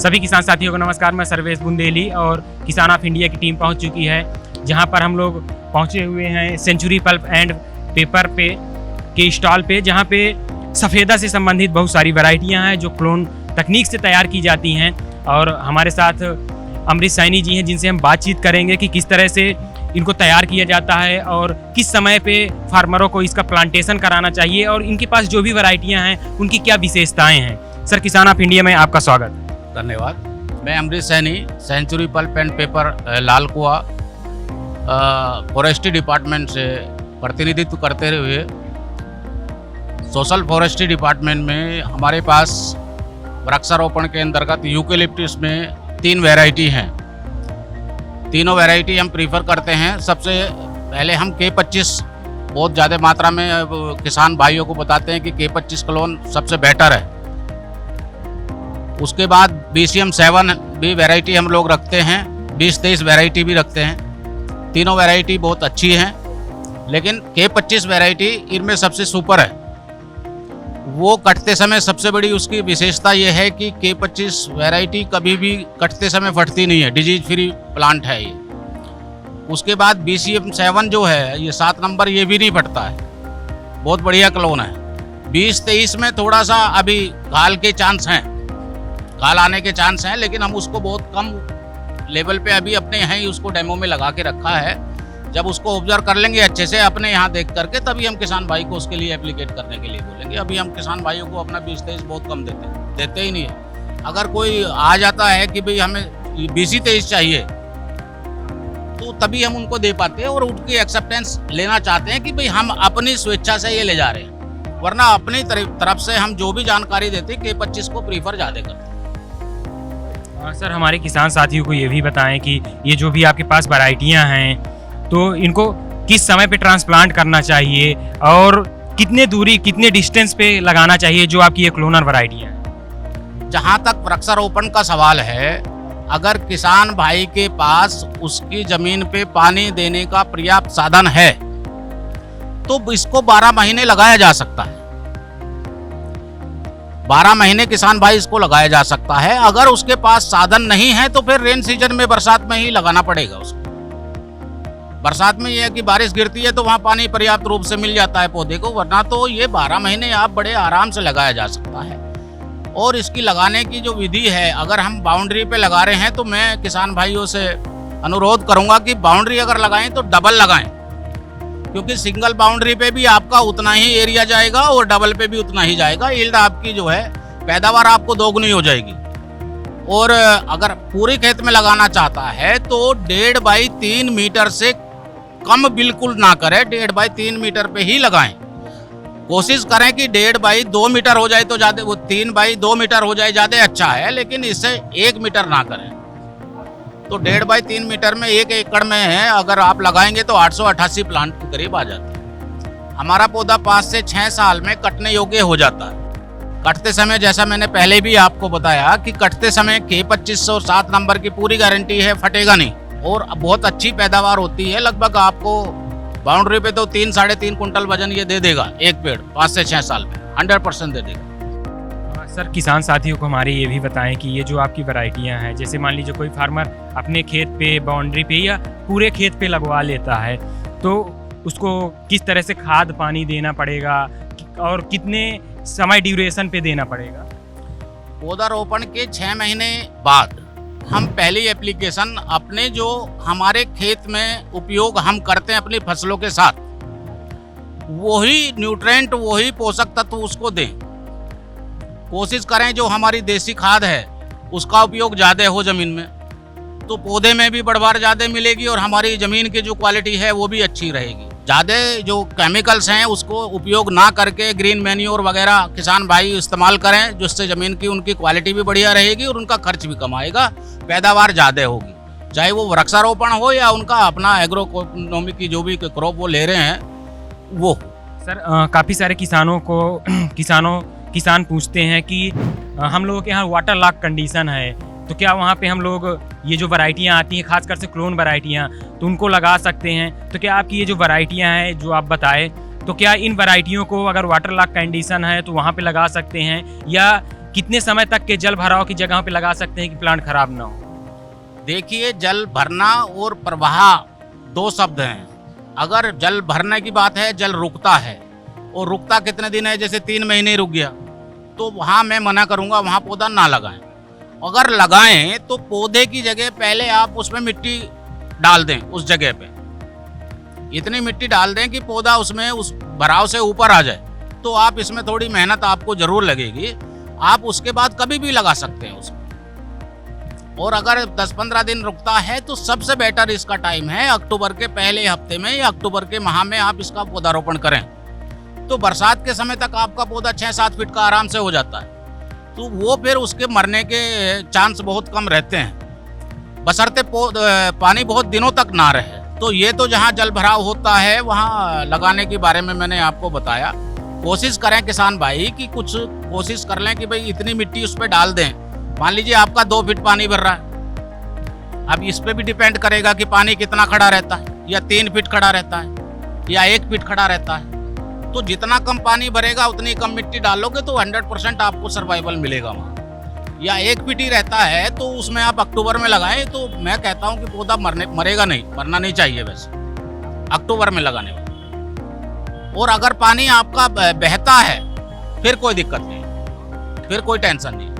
सभी किसान साथियों को नमस्कार। मैं सर्वेश बुंदेली और किसान ऑफ इंडिया की टीम पहुंच चुकी है, जहां पर हम लोग पहुंचे हुए हैं सेंचुरी पल्प एंड पेपर पे के स्टॉल पे, जहां पे सफ़ेदा से संबंधित बहुत सारी वैरायटियां हैं जो क्लोन तकनीक से तैयार की जाती हैं। और हमारे साथ अमृत सैनी जी हैं, जिनसे हम बातचीत करेंगे कि किस तरह से इनको तैयार किया जाता है और किस समय पे फार्मरों को इसका प्लांटेशन कराना चाहिए और इनके पास जो भी वैरायटियां हैं उनकी क्या विशेषताएं हैं। सर, किसान ऑफ इंडिया में आपका स्वागत। धन्यवाद। मैं Amrit Saini, Century Pulp and Paper Lal Kuan forestry department से प्रतिनिधित्व करते हुए सोशल फॉरेस्ट्री डिपार्टमेंट में हमारे पास वृक्षारोपण के अंतर्गत यूकेलिप्टस में 3 वैरायटी हैं। तीनों वैरायटी हम प्रीफर करते हैं। सबसे पहले हम K25 बहुत ज़्यादा मात्रा में किसान भाइयों को बताते हैं कि K25 क्लोन सबसे बेटर है। उसके बाद BCM 7 भी वैरायटी हम लोग रखते हैं, 20-23 वैरायटी भी रखते हैं। तीनों वैरायटी बहुत अच्छी हैं, लेकिन K25 वैरायटी इनमें सबसे सुपर है। वो कटते समय सबसे बड़ी उसकी विशेषता ये है कि K25 वैरायटी कभी भी कटते समय फटती नहीं है, डिजीज फ्री प्लांट है ये। उसके बाद BCM 7 जो है, ये 7 नंबर, ये भी नहीं फटता है, बहुत बढ़िया क्लोन है। 20-23 में थोड़ा सा अभी घाल के चांस हैं, घाल आने के चांस हैं, लेकिन हम उसको बहुत कम लेवल पे अभी अपने यहाँ ही उसको डेमो में लगा के रखा है। जब उसको ऑब्जर्व कर लेंगे अच्छे से अपने यहाँ देख करके, तभी हम किसान भाई को उसके लिए एप्लीकेट करने के लिए बोलेंगे। अभी हम किसान भाइयों को अपना 20-23 बहुत कम देते ही नहीं है। अगर कोई आ जाता है कि भाई हमें 20-23 चाहिए, तो तभी हम उनको दे पाते हैं और उनकी एक्सेप्टेंस लेना चाहते हैं कि भाई हम अपनी स्वेच्छा से ये ले जा रहे हैं। वरना अपनी तरफ से हम जो भी जानकारी देते हैं K25 को प्रीफर ज़्यादा करते हैं। सर, हमारे किसान साथियों को ये भी बताएं कि ये जो भी आपके पास वैरायटियां हैं, तो इनको किस समय पे ट्रांसप्लांट करना चाहिए और कितने दूरी, कितने डिस्टेंस पे लगाना चाहिए जो आपकी ये क्लोनर वैरायटियां हैं। जहाँ तक वृक्षारोपण का सवाल है, अगर किसान भाई के पास उसकी जमीन पे पानी देने का पर्याप्त साधन है तो इसको 12 महीने लगाया जा सकता है। 12 महीने किसान भाई इसको लगाया जा सकता है। अगर उसके पास साधन नहीं है तो फिर रेन सीजन में, बरसात में ही लगाना पड़ेगा उसको। बरसात में यह है कि बारिश गिरती है तो वहाँ पानी पर्याप्त रूप से मिल जाता है पौधे को, वरना तो ये 12 महीने आप बड़े आराम से लगाया जा सकता है। और इसकी लगाने की जो विधि है, अगर हम बाउंड्री पे लगा रहे हैं तो मैं किसान भाइयों से अनुरोध करूंगा कि बाउंड्री अगर लगाएं तो डबल लगाएं, क्योंकि सिंगल बाउंड्री पे भी आपका उतना ही एरिया जाएगा और डबल पे भी उतना ही जाएगा। यील्ड आपकी जो है, पैदावार आपको दोगुनी हो जाएगी। और अगर पूरे खेत में लगाना चाहता है तो 1.5 बाई 3 मीटर से कम बिल्कुल ना करें, 1.5 बाई 3 मीटर पे ही लगाएं। कोशिश करें कि 1.5 बाई 2 मीटर हो जाए तो ज़्यादा, वो 3 बाई 2 मीटर हो जाए ज़्यादा अच्छा है, लेकिन इससे 1 मीटर ना करें। तो 1.5 बाई 3 मीटर में 1 एकड़ में है, अगर आप लगाएंगे तो 888 प्लांट के करीब आ जाते हैं। हमारा पौधा 5 से 6 साल में कटने योग्य हो जाता है। कटते समय, जैसा मैंने पहले भी आपको बताया कि कटते समय K25 और 7 नंबर की पूरी गारंटी है, फटेगा नहीं और बहुत अच्छी पैदावार होती है। लगभग आपको बाउंड्री पे तो 3-3.5 कुंटल वजन ये दे देगा एक पेड़, 5 से 6 साल में 100% दे देगा। सर, किसान साथियों को हमारे ये भी बताएं कि ये जो आपकी वैरायटियां हैं, जैसे मान लीजिए कोई फार्मर अपने खेत पे, बाउंड्री पे या पूरे खेत पे लगवा लेता है, तो उसको किस तरह से खाद पानी देना पड़ेगा और कितने समय ड्यूरेशन पे देना पड़ेगा। पौधारोपण के 6 महीने बाद हम पहली एप्लीकेशन अपने जो हमारे खेत में उपयोग हम करते हैं अपनी फसलों के साथ, वही न्यूट्रेंट, वही पोषक तत्व उसको दें। कोशिश करें जो हमारी देसी खाद है उसका उपयोग ज़्यादा हो ज़मीन में, तो पौधे में भी बढ़वार ज़्यादा मिलेगी और हमारी ज़मीन की जो क्वालिटी है वो भी अच्छी रहेगी। ज़्यादा जो केमिकल्स हैं उसको उपयोग ना करके ग्रीन मैन्योर वगैरह किसान भाई इस्तेमाल करें, जिससे ज़मीन की उनकी क्वालिटी भी बढ़िया रहेगी और उनका खर्च भी कम आएगा, पैदावार ज़्यादा होगी। चाहे वो वृक्षारोपण हो या उनका अपना एग्रोइकोनॉमी की जो भी क्रॉप वो ले रहे हैं वो। सर, काफ़ी सारे किसान पूछते हैं कि हम लोगों के यहाँ वाटर लॉक कंडीशन है, तो क्या वहाँ पे हम लोग ये जो वैरायटियाँ आती हैं, खासकर से क्लोन वैरायटियाँ, तो उनको लगा सकते हैं। तो क्या आपकी ये जो वैरायटियाँ हैं जो आप बताए, तो क्या इन वैरायटियों को अगर वाटर लॉक कंडीशन है तो वहाँ पे लगा सकते हैं, या कितने समय तक के जल भराव की जगहों पे लगा सकते हैं कि प्लांट खराब ना हो? देखिए, जल भरना और प्रवाह दो शब्द हैं। अगर जल भरने की बात है, जल रुकता है, और रुकता कितने दिन है, जैसे 3 महीने रुक गया, तो वहाँ मैं मना करूँगा, वहाँ पौधा ना लगाएं। अगर लगाएं तो पौधे की जगह पहले आप उसमें मिट्टी डाल दें, उस जगह पे इतनी मिट्टी डाल दें कि पौधा उसमें उस भराव से ऊपर आ जाए। तो आप इसमें थोड़ी मेहनत आपको जरूर लगेगी, आप उसके बाद कभी भी लगा सकते हैं उसमें। और अगर 10-15 दिन रुकता है तो सबसे बेटर इसका टाइम है अक्टूबर के पहले हफ्ते में या अक्टूबर के माह में आप इसका पौधारोपण करें। तो बरसात के समय तक आपका पौधा 6-7 फीट का आराम से हो जाता है, तो वो फिर उसके मरने के चांस बहुत कम रहते हैं, बशर्ते पानी बहुत दिनों तक ना रहे। तो ये तो जहाँ जल भराव होता है वहाँ लगाने के बारे में मैंने आपको बताया। कोशिश करें किसान भाई कि कुछ कोशिश कर लें कि भाई इतनी मिट्टी उस पर डाल दें। मान लीजिए आपका 2 फीट पानी भर रहा है, अब इस पे भी डिपेंड करेगा कि पानी कितना खड़ा रहता है, या 3 फीट खड़ा रहता है या 1 फीट खड़ा रहता है। तो जितना कम पानी भरेगा उतनी कम मिट्टी डालोगे तो 100% आपको सर्वाइवल मिलेगा वहाँ। या 1 फीट ही रहता है तो उसमें आप अक्टूबर में लगाएं तो मैं कहता हूँ कि पौधा मरेगा नहीं, मरना नहीं चाहिए वैसे अक्टूबर में लगाने में। और अगर पानी आपका बहता है फिर कोई दिक्कत नहीं, फिर कोई टेंशन नहीं।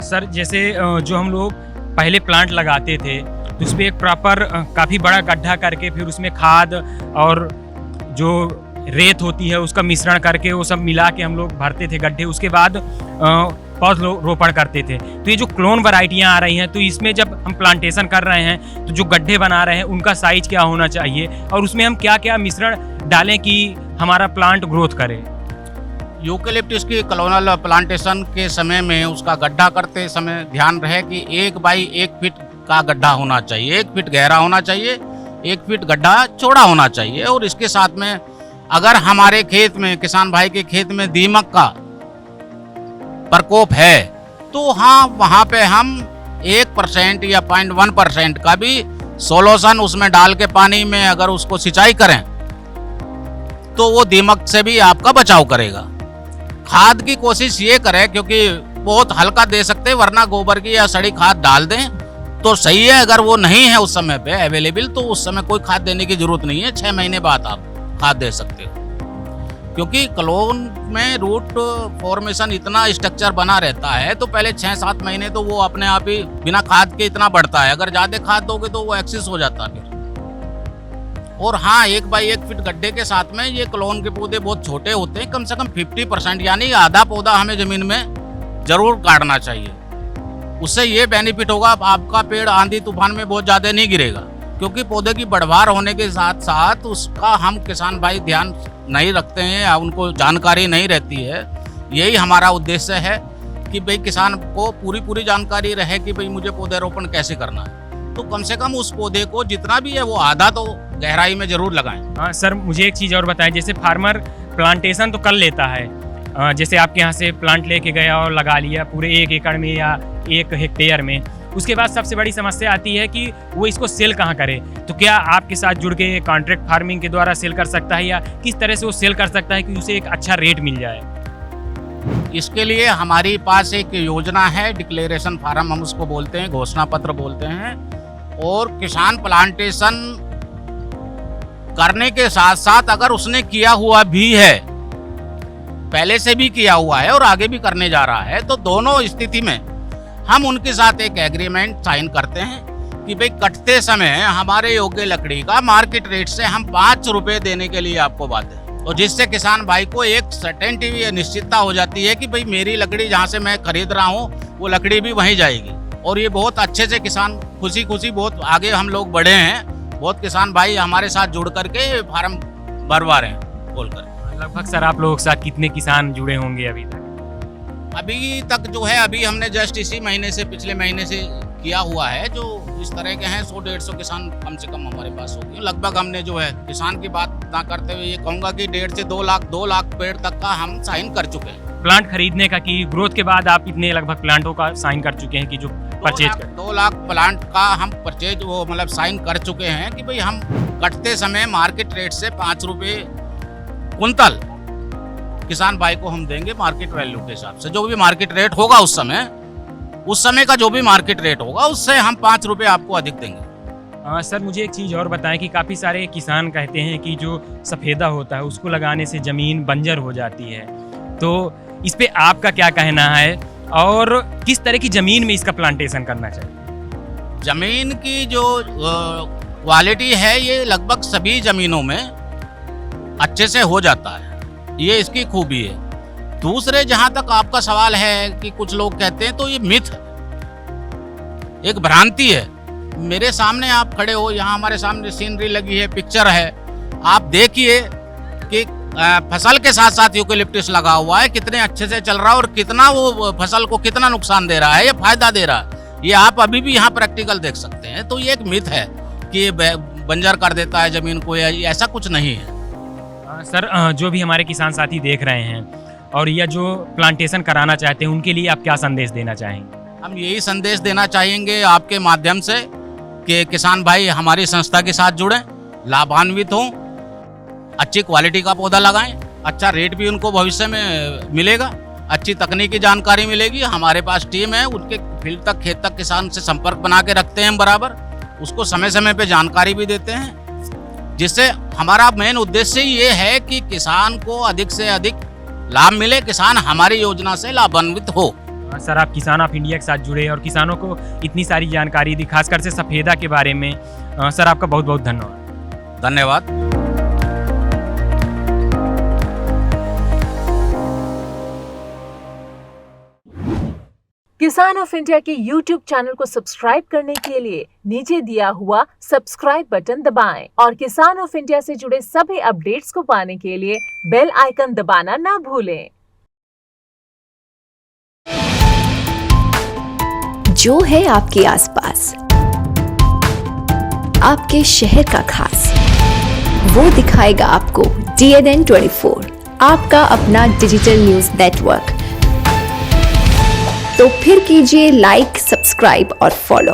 सर, जैसे जो हम लोग पहले प्लांट लगाते थे तो उस पर एक प्रॉपर काफ़ी बड़ा गड्ढा करके फिर उसमें खाद और जो रेत होती है उसका मिश्रण करके वो सब मिला के हम लोग भरते थे गड्ढे, उसके बाद पौधरोपण करते थे। तो ये जो क्लोन वैरायटियाँ आ रही हैं, तो इसमें जब हम प्लांटेशन कर रहे हैं तो जो गड्ढे बना रहे हैं उनका साइज क्या होना चाहिए और उसमें हम क्या क्या मिश्रण डालें कि हमारा प्लांट ग्रोथ करे? यूकेलिप्टस की कॉलोनल प्लांटेशन के समय में उसका गड्ढा करते समय ध्यान रहे कि 1 बाई 1 फीट का गड्ढा होना चाहिए, 1 फीट गहरा होना चाहिए, 1 फीट गड्ढा चौड़ा होना चाहिए। और इसके साथ में अगर हमारे खेत में, किसान भाई के खेत में दीमक का प्रकोप है तो हाँ, वहाँ पे हम 1% या 0.1% का भी सोल्यूशन उसमें डाल के पानी में अगर उसको सिंचाई करें तो वो दीमक से भी आपका बचाव करेगा। खाद की कोशिश ये करें, क्योंकि बहुत हल्का दे सकते हैं, वरना गोबर की या सड़ी खाद डाल दें तो सही है। अगर वो नहीं है उस समय पे अवेलेबल तो उस समय कोई खाद देने की जरूरत नहीं है, 6 महीने बाद आप खाद दे सकते हो। क्योंकि क्लोन में रूट फॉर्मेशन इतना स्ट्रक्चर बना रहता है तो पहले 6-7 महीने तो वो अपने आप ही बिना खाद के इतना बढ़ता है। अगर ज्यादा खाद दोगे तो वो एक्सेस हो जाता है फिर। और हाँ, 1 बाई 1 फीट गड्ढे के साथ में ये क्लोन के पौधे बहुत छोटे होते हैं, कम से कम 50% यानी आधा पौधा हमें जमीन में जरूर काटना चाहिए। उससे ये बेनिफिट होगा, आपका पेड़ आंधी तूफान में बहुत ज्यादा नहीं गिरेगा, क्योंकि पौधे की बढ़वार होने के साथ साथ उसका हम किसान भाई ध्यान नहीं रखते हैं या उनको जानकारी नहीं रहती है। यही हमारा उद्देश्य है कि भाई किसान को पूरी जानकारी रहे कि भाई मुझे पौधेरोपण कैसे करना है। तो कम से कम उस पौधे को जितना भी है वो आधा तो गहराई में जरूर लगाएं। हाँ सर, मुझे एक चीज़ और बताएं, जैसे फार्मर प्लांटेशन तो कर लेता है, जैसे आपके यहाँ से प्लांट लेके गया और लगा लिया पूरे 1 एकड़ में या 1 हेक्टेयर में, उसके बाद सबसे बड़ी समस्या आती है कि वो इसको सेल कहाँ करे। तो क्या आपके साथ जुड़ के कॉन्ट्रैक्ट फार्मिंग के द्वारा सेल कर सकता है या किस तरह से वो सेल कर सकता है कि उसे एक अच्छा रेट मिल जाए? इसके लिए हमारे पास एक योजना है, डिक्लेरेशन फार्म हम उसको बोलते हैं, घोषणा पत्र बोलते हैं। और किसान प्लांटेशन करने के साथ साथ अगर उसने किया हुआ भी है, पहले से भी किया हुआ है और आगे भी करने जा रहा है, तो दोनों स्थिति में हम उनके साथ एक एग्रीमेंट साइन करते हैं कि भाई कटते समय हमारे योग्य लकड़ी का मार्केट रेट से हम 5 रुपए देने के लिए आपको बाध्य हैं। और जिससे किसान भाई को एक सर्टेनिटी, निश्चितता हो जाती है कि भाई मेरी लकड़ी जहाँ से मैं खरीद रहा हूँ वो लकड़ी भी वहीं जाएगी। और ये बहुत अच्छे से किसान खुशी बहुत आगे हम लोग बढ़े हैं। बहुत किसान भाई हमारे साथ जुड़ करके फार्म भरवा रहे हैं खोल कर। लगभग सर आप लोगों के साथ कितने किसान जुड़े होंगे अभी तक? अभी तक जो है, अभी हमने जस्ट इसी महीने से, पिछले महीने से किया हुआ है, जो इस तरह के हैं 100-150 किसान कम से कम हमारे पास हो गए। लगभग हमने जो है, किसान की बात ना करते हुए ये कहूँगा कि 1.5 से 2 लाख पेड़ तक का हम साइन कर चुके हैं। प्लांट खरीदने का कि ग्रोथ के बाद आप इतने लगभग प्लांटों का साइन कर चुके हैं कि जो परचेज कर 2 लाख प्लांट का हम परचेज वो मतलब साइन कर चुके हैं कि भाई हम कटते समय मार्केट रेट से 5 रुपए कुंतल किसान भाई को हम देंगे मार्केट वैल्यू के हिसाब से, जो भी मार्केट रेट होगा उस समय का जो भी मार्केट रेट होगा उससे हम 5 रुपए आपको अधिक देंगे। सर मुझे एक चीज़ और बताएं कि काफ़ी सारे किसान कहते हैं कि जो सफ़ेदा होता है उसको लगाने से ज़मीन बंजर हो जाती है, तो इस पे आपका क्या कहना है और किस तरह की ज़मीन में इसका प्लांटेशन करना चाहिए? जमीन की जो क्वालिटी है ये लगभग सभी जमीनों में अच्छे से हो जाता है, ये इसकी खूबी है। दूसरे जहां तक आपका सवाल है कि कुछ लोग कहते हैं, तो ये मिथ है, एक भ्रांति है। मेरे सामने आप खड़े हो, यहाँ हमारे सामने सीनरी लगी है, पिक्चर है, आप देखिए कि फसल के साथ साथ यूकेलिप्टस लगा हुआ है, कितने अच्छे से चल रहा है और कितना वो फसल को कितना नुकसान दे रहा है या फायदा दे रहा है, ये आप अभी भी यहाँ प्रैक्टिकल देख सकते हैं। तो ये एक मिथ है कि ये बंजर कर देता है जमीन को, या ऐसा कुछ नहीं है। सर जो भी हमारे किसान साथी देख रहे हैं और यह जो प्लांटेशन कराना चाहते हैं उनके लिए आप क्या संदेश देना चाहेंगे? हम यही संदेश देना चाहेंगे आपके माध्यम से कि किसान भाई हमारी संस्था के साथ जुड़ें, लाभान्वित हों, अच्छी क्वालिटी का पौधा लगाएं, अच्छा रेट भी उनको भविष्य में मिलेगा, अच्छी तकनीकी जानकारी मिलेगी। हमारे पास टीम है, उनके फील्ड तक खेत तक किसान से संपर्क बना के रखते हैं हम बराबर, उसको समय समय पे जानकारी भी देते हैं, जिससे हमारा मेन उद्देश्य ये है कि किसान को अधिक से अधिक लाभ मिले, किसान हमारी योजना से लाभान्वित हो। सर आप किसान ऑफ इंडिया के साथ जुड़े और किसानों को इतनी सारी जानकारी दी, खासकर से सफ़ेदा के बारे में। सर आपका बहुत बहुत धन्यवाद। धन्यवाद। किसान ऑफ इंडिया के YouTube चैनल को सब्सक्राइब करने के लिए नीचे दिया हुआ सब्सक्राइब बटन दबाएं और किसान ऑफ इंडिया से जुड़े सभी अपडेट्स को पाने के लिए बेल आइकन दबाना ना भूलें। जो है आपके आसपास, आपके शहर का खास, वो दिखाएगा आपको DNN 24, आपका अपना डिजिटल न्यूज नेटवर्क। तो फिर कीजिए लाइक, सब्सक्राइब और फॉलो।